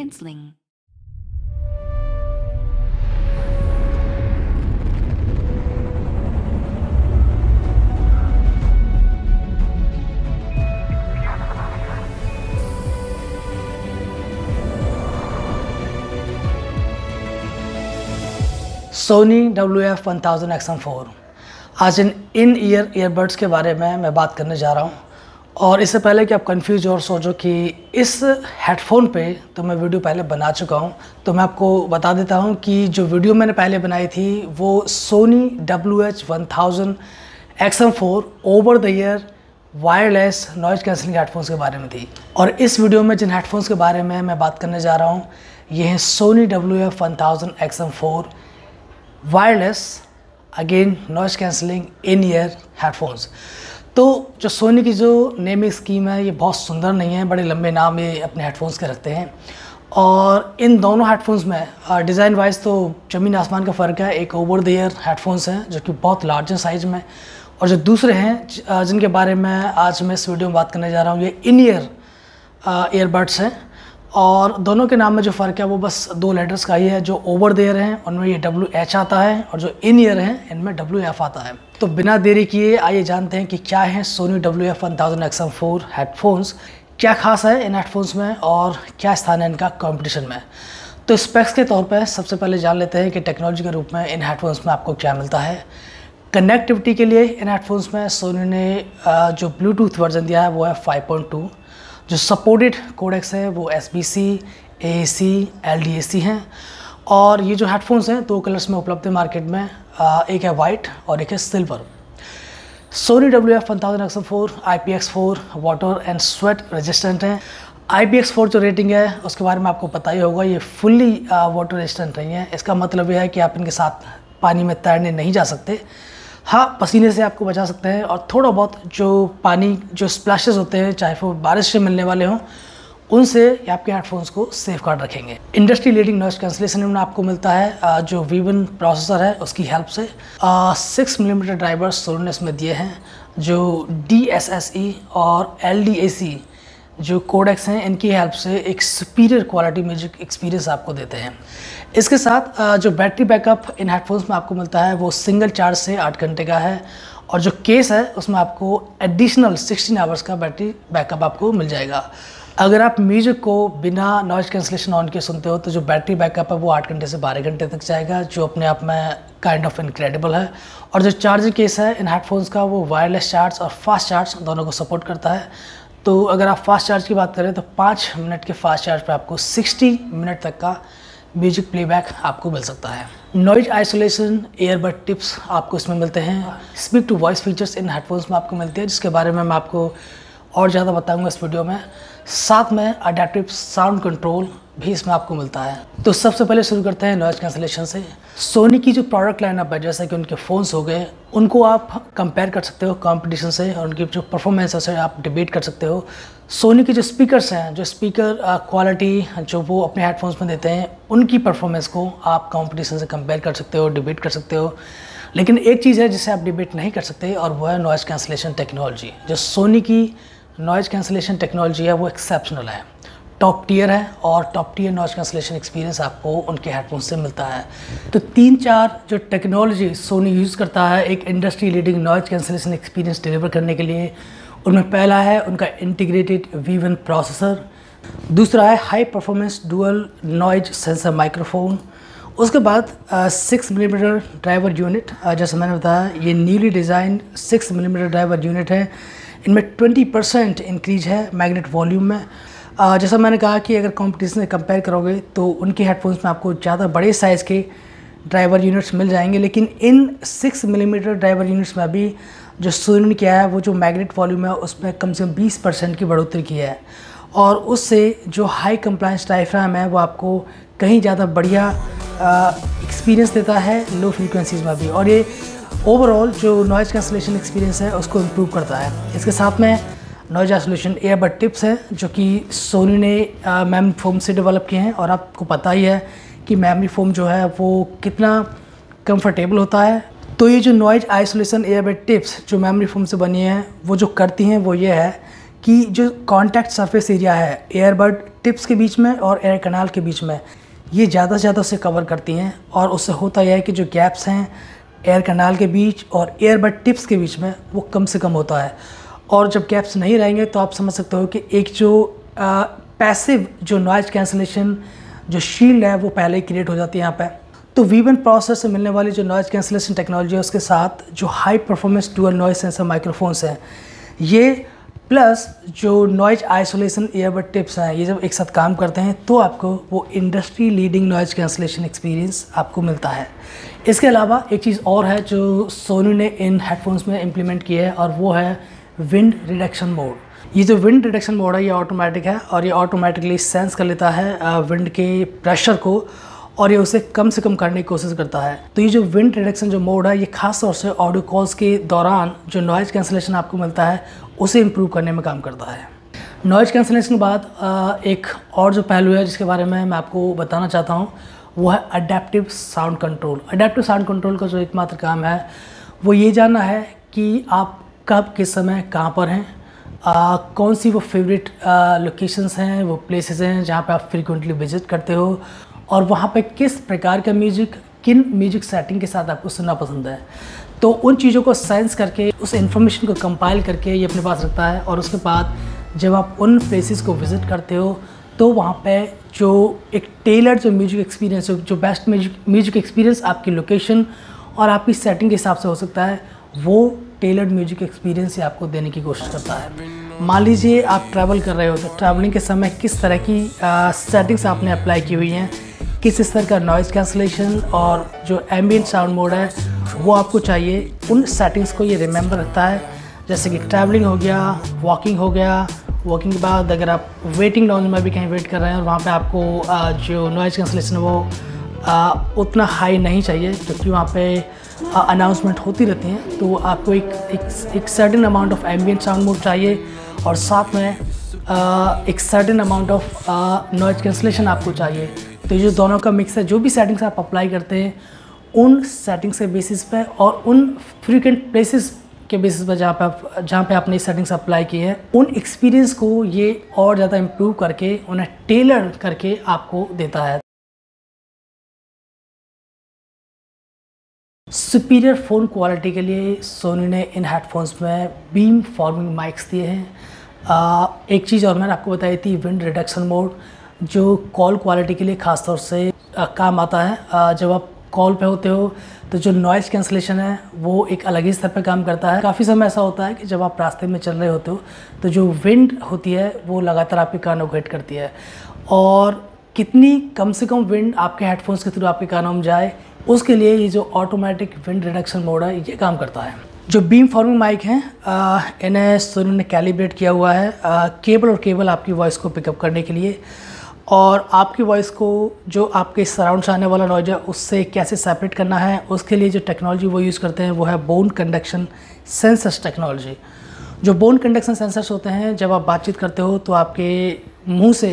canceling. Soni WF-1000 XM4 आज इन ear earbuds के बारे में मैं बात करने जा रहा हूँ। और इससे पहले कि आप कंफ्यूज और सोचो कि इस हेडफोन पे तो मैं वीडियो पहले बना चुका हूँ, तो मैं आपको बता देता हूँ कि जो वीडियो मैंने पहले बनाई थी वो Sony WH-1000 XM4 over the ear wireless noise cancelling headphones के बारे में थी। और इस वीडियो में जिन हेडफोन्स के बारे में मैं बात करने जा रहा हूँ ये हैं Sony WF-1000 XM4 wireless again noise cancelling in ear headphones. तो जो सोनी की जो नेमिंग स्कीम है ये बहुत सुंदर नहीं है, बड़े लंबे नाम ये अपने हेडफोन्स के रखते हैं। और इन दोनों हेडफोन्स में डिज़ाइन वाइज तो ज़मीन आसमान का फ़र्क है। एक ओवर द ईयर हेडफोन्स हैं जो कि बहुत लार्जर साइज़ में, और जो दूसरे हैं जिनके बारे में आज मैं इस वीडियो में बात करने जा रहा हूँ ये इन ईयर ईयरबड्स हैं। और दोनों के नाम में जो फ़र्क है वो बस 2 लेटर्स का ही है। जो ओवर द ईयर हैं उनमें ये WH आता है और जो इन ईयर हैं इनमें WF आता है। तो बिना देरी किए आइए जानते हैं कि क्या है सोनी WF-1000 XM4 हेडफोन्स, क्या खास है इन हेडफोन्स में और क्या स्थान है इनका कंपटीशन में। तो स्पेक्स के तौर पर सबसे पहले जान लेते हैं कि टेक्नोलॉजी के रूप में इन हेडफोन्स में आपको क्या मिलता है। कनेक्टिविटी के लिए इन हेडफोन्स में सोनी ने जो ब्लूटूथ वर्जन दिया है वो है 5.2। जो सपोर्टेड कोडेक्स है वो SBC, AAC, LDAC हैं। और ये जो हेडफोन्स हैं 2 कलर्स में उपलब्ध है मार्केट में, एक है वाइट और एक है silver. Sony WF-1000 XM4 IPX4 water and sweat resistant है। IPX4 जो रेटिंग है उसके बारे में आपको पता ही होगा, ये फुल्ली वाटर रेजिस्टेंट नहीं है। इसका मतलब यह है कि आप इनके साथ पानी में तैरने नहीं जा सकते। हाँ, पसीने से आपको बचा सकते हैं और थोड़ा बहुत जो पानी जो स्प्लैशेस होते हैं चाहे वो बारिश से मिलने वाले हों उनसे आपके हेडफोन्स को सेफ गार्ड रखेंगे। इंडस्ट्री लीडिंग नॉइज़ कैंसलेशन में आपको मिलता है जो V1 प्रोसेसर है उसकी हेल्प से। 6 मिलीमीटर ड्राइवर्स सोनी ने इसमें दिए हैं। जो DSSE और LDAC जो कोडेक्स हैं इनकी हेल्प से एक सुपीरियर क्वालिटी म्यूजिक एक्सपीरियंस आपको देते हैं। इसके साथ जो बैटरी बैकअप इन हेडफोन्स में आपको मिलता है वो सिंगल चार्ज से 8 घंटे का है। और जो केस है उसमें आपको एडिशनल 16 आवर्स का बैटरी बैकअप आपको मिल जाएगा। अगर आप म्यूजिक को बिना नॉइज़ कैंसलेशन ऑन के सुनते हो तो जो बैटरी बैकअप है वो 8 घंटे से 12 घंटे तक जाएगा, जो अपने आप में काइंड ऑफ इनक्रेडिबल है। और जो चार्जिंग केस है इन हेडफोन्स का वो वायरलेस चार्ज और फास्ट चार्ज दोनों को सपोर्ट करता है। तो अगर आप फास्ट चार्ज की बात करें तो 5 मिनट के फास्ट चार्ज पर आपको 60 मिनट तक का म्यूजिक प्लेबैक आपको मिल सकता है। नॉइज आइसोलेशन ईयरबड टिप्स आपको इसमें मिलते हैं। स्पीक टू वॉइस फीचर्स इन हेडफोन्स में आपको मिलते हैं जिसके बारे में मैं आपको और ज़्यादा बताऊंगा इस वीडियो में। साथ में अडैप्टिव साउंड कंट्रोल भी इसमें आपको मिलता है। तो सबसे पहले शुरू करते हैं नॉइज़ कैंसलेशन से। सोनी की जो प्रोडक्ट लाइनअप है जैसे कि उनके फ़ोन्स हो गए उनको आप कंपेयर कर सकते हो कंपटीशन से, और उनकी जो परफॉर्मेंस है उसे आप डिबेट कर सकते हो। सोनी के जो स्पीकर्स हैं, जो स्पीकर क्वालिटी जो वो अपने हेडफोन्स में देते हैं उनकी परफॉर्मेंस को आप कंपटीशन से कंपेयर कर सकते हो, डिबेट कर सकते हो। लेकिन एक चीज़ है जिसे आप डिबेट नहीं कर सकते और वो है नॉइज़ कैंसलेशन टेक्नोलॉजी। जो सोनी की नॉइज़ कैंसलेशन टेक्नोलॉजी है वो एक्सेप्शनल है, टॉप टियर है, और top tier noise cancellation experience आपको उनके हेडफोन से मिलता है। तो 3-4 जो टेक्नोलॉजी सोनी यूज़ करता है एक industry leading noise cancellation experience deliver करने के लिए, उनमें पहला है उनका इंटीग्रेटेड V1 प्रोसेसर, दूसरा है high performance dual noise sensor microphone, उसके बाद 6 मिलीमीटर ड्राइवर यूनिट। जैसे मैंने बताया ये newly design 6 millimetre driver unit है। इनमें 20% इंक्रीज है मैग्नेट वॉल्यूम में। जैसा मैंने कहा कि अगर कंपटीशन से कंपेयर करोगे तो उनके हेडफोन्स में आपको ज़्यादा बड़े साइज़ के ड्राइवर यूनिट्स मिल जाएंगे, लेकिन इन 6 मिलीमीटर ड्राइवर यूनिट्स में अभी जो सोनी ने किया है वो जो मैग्नेट वॉल्यूम है उसमें कम से कम 20% की बढ़ोतरी की है। और उससे जो हाई कंप्लायंस डायफ्राम है वो आपको कहीं ज़्यादा बढ़िया एक्सपीरियंस देता है लो फ्रीक्वेंसीज़ में भी, और ये ओवरऑल जो नॉइज़ कैंसलेशन एक्सपीरियंस है उसको इम्प्रूव करता है। इसके साथ में नॉइज़ आइसोलेशन ईयरबड टिप्स हैं जो कि सोनी ने मेमोरी फोम से डेवलप किए हैं, और आपको पता ही है कि मेमोरी फोम जो है वो कितना कंफर्टेबल होता है। तो ये जो नॉइज़ आइसोलेशन ईयरबड टिप्स जो मेमोरी फोम से बनी है वो जो करती हैं वो ये है कि जो कॉन्टैक्ट सरफेस एरिया है ईयरबड टिप्स के बीच में और एयर कनाल के बीच में, ये ज़्यादा से ज़्यादा उसे कवर करती हैं। और उससे होता यह है कि जो गैप्स हैं एयर कनाल के बीच और एयरबड टिप्स के बीच में, वो कम से कम होता है। और जब गैप्स नहीं रहेंगे तो आप समझ सकते हो कि एक जो पैसिव जो नॉइज़ कैंसलेशन जो शील्ड है वो पहले ही क्रिएट हो जाती है यहाँ पे। तो V1 प्रोसेसर से मिलने वाली जो नॉइज़ कैंसलेशन टेक्नोलॉजी है, उसके साथ जो high performance dual noise sensor microphones हैं, ये प्लस जो नॉइज़ आइसोलेशन ईयरबड टिप्स हैं, ये जब एक साथ काम करते हैं तो आपको वो industry leading noise cancellation experience आपको मिलता है। इसके अलावा एक चीज़ और है जो सोनी ने इन हेडफोन्स में इम्प्लीमेंट की है, और वो है विंड रिडक्शन मोड। ये जो विंड रिडक्शन मोड है ये ऑटोमेटिक है, और ये ऑटोमेटिकली सेंस कर लेता है विंड के प्रेशर को, और ये उसे कम से कम करने की कोशिश करता है। तो ये जो विंड रिडक्शन जो मोड है, ये खास तौर से ऑडियो कॉल्स के दौरान जो नॉइज़ कैंसलेशन आपको मिलता है उसे इम्प्रूव करने में काम करता है। नॉइज़ कैंसलेशन के बाद एक और जो पहलू है जिसके बारे में मैं आपको बताना चाहता हूँ, वो है adaptive sound control. Adaptive sound control का जो एकमात्र काम है वो ये जानना है कि आप कब किस समय कहाँ पर हैं, कौन सी वो फेवरेट लोकेशंस हैं, वो प्लेसेस हैं जहाँ पे आप फ्रीक्वेंटली विजिट करते हो, और वहाँ पे किस प्रकार का म्यूज़िक, किन म्यूज़िक सेटिंग के साथ आपको सुनना पसंद है। तो उन चीज़ों को सेंस करके, उस इन्फॉर्मेशन को कंपाइल करके ये अपने पास रखता है, और उसके बाद जब आप उन प्लेसेस को विज़िट करते हो तो वहाँ पे जो एक टेलर्ड जो म्यूज़िक एक्सपीरियंस, जो बेस्ट म्यूज़िक एक्सपीरियंस आपकी लोकेशन और आपकी सेटिंग के हिसाब से हो सकता है, वो टेलर्ड म्यूज़िक एक्सपीरियंस ही आपको देने की कोशिश करता है। मान लीजिए आप ट्रैवल कर रहे हो, तो ट्रैवलिंग के समय किस तरह की सेटिंग्स आपने अप्लाई की हुई हैं, किस स्तर का नॉइज़ कैंसलेशन और जो एम्बिएंट साउंड मोड है वो आपको चाहिए, उन सेटिंग्स को ये रिमेंबर रखता है। जैसे कि ट्रैवलिंग हो गया, वॉकिंग हो गया, वॉकिंग के बाद अगर आप वेटिंग लॉन्ज में भी कहीं वेट कर रहे हैं और वहाँ पे आपको जो नॉइज़ कैंसलेशन है वो उतना हाई नहीं चाहिए, क्योंकि वहाँ पे अनाउंसमेंट होती रहती हैं, तो आपको एक certain amount of ambient sound mode चाहिए, और साथ में एक certain amount of noise cancellation आपको चाहिए। तो ये जो दोनों का मिक्स है, जो भी सेटिंग्स आप अप्लाई करते हैं उन सेटिंग्स के बेसिस पे और उन फ्रीक्वेंट प्लेसेस के बेसिस पर जहाँ पे आपने सेटिंग्स अप्लाई की है, उन एक्सपीरियंस को ये और ज़्यादा इम्प्रूव करके, उन्हें टेलर करके आपको देता है। सुपीरियर फ़ोन क्वालिटी के लिए सोनी ने इन हेडफोन्स में बीम फॉर्मिंग माइक्स दिए हैं। एक चीज़ और मैंने आपको बताई थी, विंड रिडक्शन मोड, जो कॉल क्वालिटी के लिए ख़ास तौर से काम आता है। जब आप कॉल पे होते हो तो जो नॉइज़ कैंसलेशन है वो एक अलग ही स्तर पे काम करता है। काफ़ी समय ऐसा होता है कि जब आप रास्ते में चल रहे होते हो तो जो विंड होती है वो लगातार आपके कानों को हिट करती है, और कितनी कम से कम विंड आपके हेडफोन्स के थ्रू आपके कानों में जाए, उसके लिए ये जो ऑटोमेटिक विंड रिडक्शन मोड है ये काम करता है। जो बीम फॉर्मिंग माइक हैं, इन्हें सोनी ने कैलिब्रेट किया हुआ है केबल आपकी वॉइस को पिकअप करने के लिए, और आपकी वॉइस को जो आपके सराउंड से आने वाला नॉइज़ है उससे कैसे सेपरेट करना है, उसके लिए जो टेक्नोलॉजी वो यूज़ करते हैं वो है बोन कंडक्शन सेंसर्स टेक्नोलॉजी। जो बोन कंडक्शन सेंसर्स होते हैं, जब आप बातचीत करते हो तो आपके मुंह से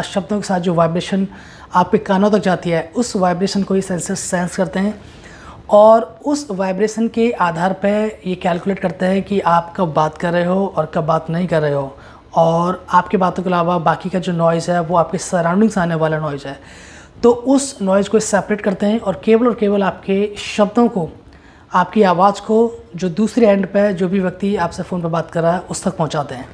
शब्दों के साथ जो वाइब्रेशन आपके कानों तक जाती है, उस वाइब्रेशन को ये सेंसर्स सेंस करते हैं, और उस वाइब्रेशन के आधार पर ये कैलकुलेट करते हैं कि आप कब बात कर रहे हो और कब बात नहीं कर रहे हो, और आपकी बातों के अलावा बाकी का जो नॉइज़ है वो आपके सराउंडिंग्स आने वाला नॉइज़ है, तो उस नॉइज़ को सेपरेट करते हैं, और केवल आपके शब्दों को, आपकी आवाज़ को जो दूसरे एंड पे जो भी व्यक्ति आपसे फ़ोन पर बात कर रहा है उस तक पहुंचाते हैं।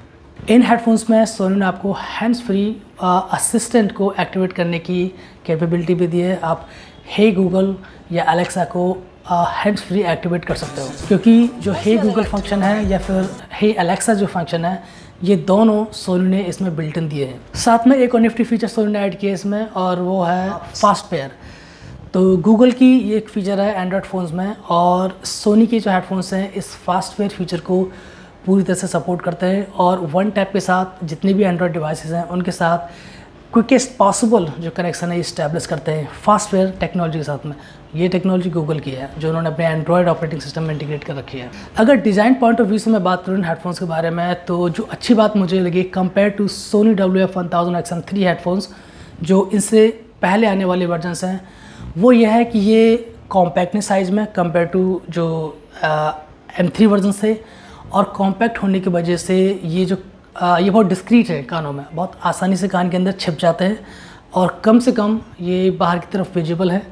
इन हेडफोन्स में सोनी ने आपको हैंड्स फ्री असिस्टेंट को एक्टिवेट करने की कैपेबिलिटी भी दी है। आप हे गूगल या एलेक्सा को हैंड्स फ्री एक्टिवेट कर सकते हो, क्योंकि जो हे गूगल फंक्शन है या फिर हे एलेक्सा जो फंक्शन है, ये दोनों सोनी ने इसमें बिल्ट इन दिए हैं। साथ में एक और निफ्टी फीचर सोनी ने ऐड किया इसमें, और वो है फास्ट पेयर। तो गूगल की ये एक फ़ीचर है एंड्रॉयड फ़ोन्स में, और सोनी के जो हेडफोन्स हैं इस फास्ट पेयर फीचर को पूरी तरह से सपोर्ट करते हैं, और वन टैप के साथ जितने भी एंड्रॉयड डिवाइसेस हैं उनके साथ क्विकेस्ट पॉसिबल जो कनेक्शन है इस्टेब्लिश करते हैं फास्ट पेयर टेक्नोलॉजी के साथ में। ये टेक्नोलॉजी गूगल की है जो उन्होंने अपने एंड्रॉयड ऑपरेटिंग सिस्टम में इंटीग्रेट कर रखी है। अगर डिज़ाइन पॉइंट ऑफ व्यू से मैं बात करूँ हेडफोन्स के बारे में, तो जो अच्छी बात मुझे लगी compare to Soni WF-1000XM3 headphones जो इनसे पहले आने वाले वर्जन्स हैं, वो ये है कि ये कॉम्पैक्टनेस साइज़ में कंपेयर टू जो M3 वर्जन से, और कॉम्पैक्ट होने की वजह से ये जो ये बहुत डिस्क्रीट है कानों में, बहुत आसानी से कान के अंदर छिप जाते हैं और कम से कम ये बाहर की तरफ विजिबल है।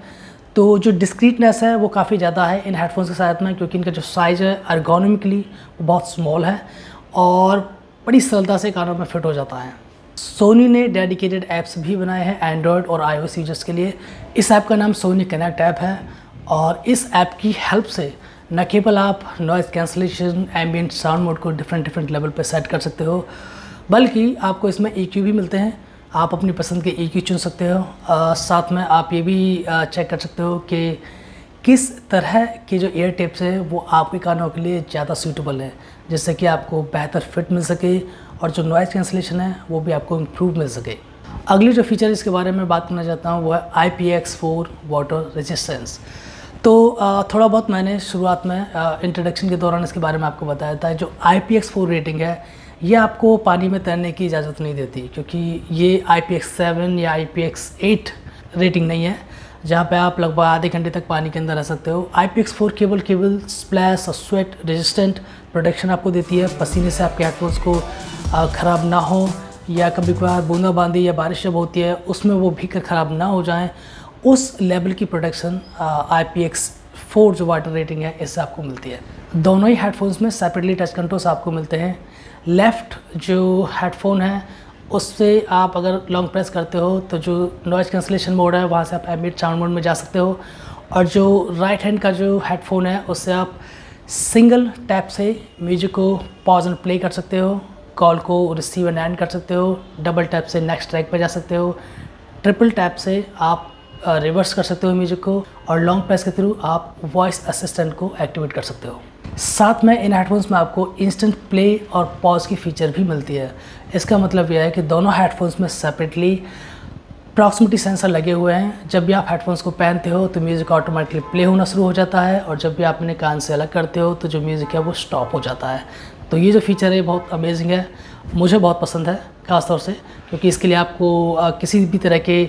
तो जो डिस्क्रीटनेस है वो काफ़ी ज़्यादा है इन हेडफोन्स के साथ में, क्योंकि इनका जो साइज़ है एर्गोनॉमिकली वो बहुत स्मॉल है और बड़ी सरलता से कानों में फिट हो जाता है। सोनी ने डेडिकेटेड ऐप्स भी बनाए हैं एंड्रॉयड और iOS यूजर्स के लिए। इस ऐप का नाम सोनी कनेक्ट ऐप है और इस ऐप की हेल्प से न केवल आप noise cancellation, ambient sound mode को डिफरेंट लेवल पर सेट कर सकते हो, बल्कि आपको इसमें EQ भी मिलते हैं। आप अपनी पसंद के EQ चुन सकते हो। साथ में आप ये भी चेक कर सकते हो कि किस तरह के जो ईयर टिप्स है वो आपके कानों के लिए ज़्यादा सूटेबल है, जिससे कि आपको बेहतर फिट मिल सके और जो नॉइज़ कैंसलेशन है वो भी आपको इम्प्रूव मिल सके। अगली जो फीचर इसके बारे में बात करना चाहता हूँ वो है IPX4 वाटर रेजिस्टेंस। तो थोड़ा बहुत मैंने शुरुआत में इंट्रोडक्शन के दौरान इसके बारे में आपको बताया था। जो IPX4 रेटिंग है ये आपको पानी में तैरने की इजाज़त नहीं देती, क्योंकि ये IPX7 या IPX8 रेटिंग नहीं है जहाँ पे आप लगभग आधे घंटे तक पानी के अंदर रह सकते हो। IPX4 केवल स्प्लैश और स्वेट रेजिस्टेंट प्रोटेक्शन आपको देती है। पसीने से आपके हेडफोन्स को ख़राब ना हो, या कभी कभार बूंदाबांदी या बारिश जब होती है उसमें वो भीग कर ख़राब ना हो जाएं, उस लेवल की प्रोटेक्शन IPX4 जो वाटर रेटिंग है इससे आपको मिलती है। दोनों ही हेडफोन्स में सेपरेटली टच कंट्रोल्स आपको मिलते हैं। लेफ़्ट जो हेडफोन है उससे आप अगर लॉन्ग प्रेस करते हो तो जो नॉइज़ कैंसलेशन मोड है वहाँ से आप एम्बिएंट साउंड मोड में जा सकते हो, और जो राइट हैंड का जो हेडफोन है उससे आप सिंगल टैप से म्यूजिक को पॉज एंड प्ले कर सकते हो, कॉल को रिसीव एंड एंड कर सकते हो, डबल टैप से नेक्स्ट ट्रैक पर जा सकते हो, ट्रिपल टैप से आप रिवर्स कर सकते हो म्यूजिक को, और लॉन्ग प्रेस के थ्रू आप वॉइस असिस्टेंट को एक्टिवेट कर सकते हो। साथ में इन हेडफोन्स में आपको इंस्टेंट प्ले और पॉज की फ़ीचर भी मिलती है। इसका मतलब यह है कि दोनों हेडफोन्स में सेपरेटली प्रॉक्सिमिटी सेंसर लगे हुए हैं। जब भी आप हेडफोन्स को पहनते हो तो म्यूज़िक ऑटोमेटिकली प्ले होना शुरू हो जाता है, और जब भी आप अपने कान से अलग करते हो तो जो म्यूज़िक है वो स्टॉप हो जाता है। तो ये जो फीचर है बहुत अमेजिंग है, मुझे बहुत पसंद है ख़ासतौर से, क्योंकि इसके लिए आपको किसी भी तरह के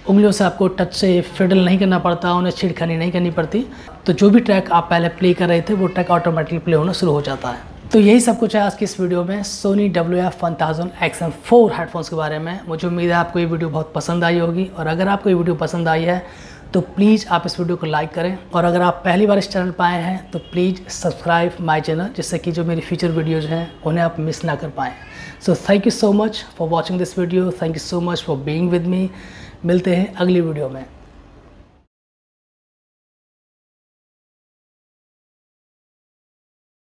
उंगलियों से आपको टच से फिडल नहीं करना पड़ता, उन्हें छेड़खानी नहीं करनी पड़ती। तो जो भी ट्रैक आप पहले प्ले कर रहे थे वो ट्रैक ऑटोमेटिकली प्ले होना शुरू हो जाता है। तो यही सब कुछ है आज की इस वीडियो में सोनी WF-1000 XM4 हेडफोन्स के बारे में। मुझे उम्मीद है आपको ये वीडियो बहुत पसंद आई होगी, और अगर आपको ये वीडियो पसंद आई है तो प्लीज़ आप इस वीडियो को लाइक करें, और अगर आप पहली बार इस चैनल पर आए हैं तो प्लीज़ सब्सक्राइब माई चैनल, जिससे कि जो मेरी फ्यूचर वीडियोज़ हैं उन्हें आप मिस ना कर पाएँ। So thank you so much for watching this video, thank you so much for being with me. मिलते हैं अगली वीडियो में।